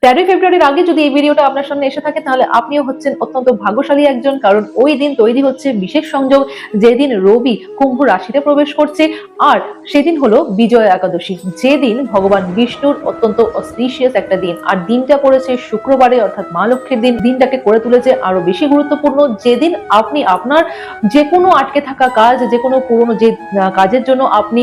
13 ফেব্রুয়ারির আগে যদি এই ভিডিওটা আপনার সামনে এসে থাকে তাহলে আপনিও হচ্ছেন অত্যন্ত ভাগ্যশালী একজন, কারণ ওই দিন তৈরি হচ্ছে বিশেষ সংযোগ, যেদিন রবি কুম্ভ রাশিতে প্রবেশ করছে। আর সেদিন হলো বিজয়া একাদশী, যেদিন ভগবান বিষ্ণুর অত্যন্ত অস্পিশিয়াস একটা দিন। আর দিনটা পড়েছে শুক্রবারে, অর্থাৎ মা লক্ষ্মীর দিন। দিনটাকে করে তুলেছে আরো বেশি গুরুত্বপূর্ণ, যেদিন আপনি আপনার যে কোনো আটকে থাকা কাজ, যে কোনো পুরনো যে কাজের জন্য আপনি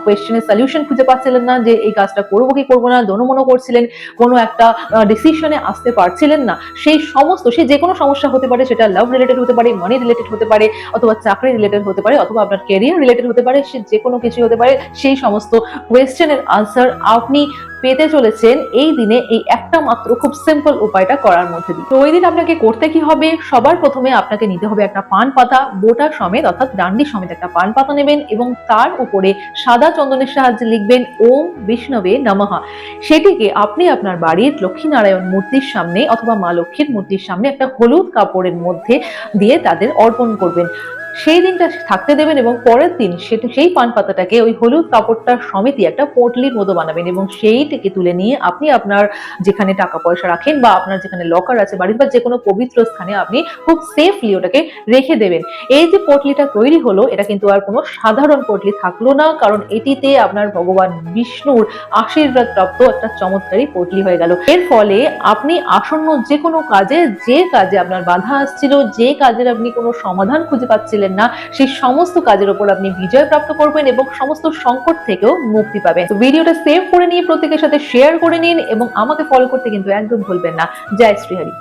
কোয়েশ্চেনের সলিউশন খুঁজে পাচ্ছিলেন না, যে এই কাজটা করবো কি করবো না, দোনোমনো করছিলেন, কোনো একটা ডিসিশনে আসতে পারছিলেন না, সেই সমস্ত, সে যে কোনো সমস্যা হতে পারে, সেটা লাভ রিলেটেড হতে পারে, মানি রিলেটেড হতে পারে, অথবা চাকরি রিলেটেড হতে পারে, অথবা আপনার ক্যারিয়ার রিলেটেড হতে পারে, সে যে কোনো কিছু হতে পারে, সেই সমস্ত কোয়েশ্চেনের আনসার আপনি পেতে চলেছেন এই দিনে, এই একটা মাত্র খুব সিম্পল উপায়টা করার মধ্যে দিয়ে। তো ওই দিন আপনাকে করতে কি হবে? সবার প্রথমে আপনাকে নিতে হবে একটা পান পাতা, বোটা সমেত অর্থাৎ ডান্ডি সমেত একটা পান পাতা নেবেন, এবং তার উপরে সাদা চন্দনের সাহায্যে লিখবেন ওম বিষ্ণবে নমঃ। সেটিকে আপনি আপনার বাড়ির লক্ষ্মীনারায়ণ মূর্তির সামনে অথবা মা লক্ষ্মীর মূর্তির সামনে একটা হলুদ কাপড়ের মধ্যে দিয়ে তাদের অর্পণ করবেন। সেই দিনটা থাকতে দেবেন, এবং পরের দিন সেই পান পাতাটাকে ওই হলুদ কাপড়টার সমেতই একটা পটলির মতো বানাবেন, এবং সেইটিকে তুলে নিয়ে আপনি আপনার যেখানে টাকা পয়সা রাখেন বা আপনার যেখানে লকার আছে বাড়ির, বা যে কোনো পবিত্র স্থানে আপনি খুব সেফলি ওটাকে রেখে দেবেন। এই যে পটলিটা তৈরি হলো, এটা কিন্তু আর কোনো সাধারণ পটলি থাকলো না, কারণ এটিতে আপনার ভগবান বিষ্ণুর আশীর্বাদ প্রাপ্ত একটা চমৎকারী পটলি হয়ে গেল। এর ফলে আপনি আসন্ন যে কোনো কাজে, যে কাজে আপনার বাধা আসছিল, যে কাজের আপনি কোনো সমাধান খুঁজে পাচ্ছিলেন না, সেই সমস্ত কাজের উপর আপনি বিজয় প্রাপ্ত করবেন এবং সমস্ত সংকট থেকেও মুক্তি পাবেন। তো ভিডিওটা সেভ করে নিয়ে প্রত্যেকের সাথে শেয়ার করে নিন, এবং আমাকে ফলো করতে কিন্তু একদম ভুলবেন না। জয় শ্রীহরি।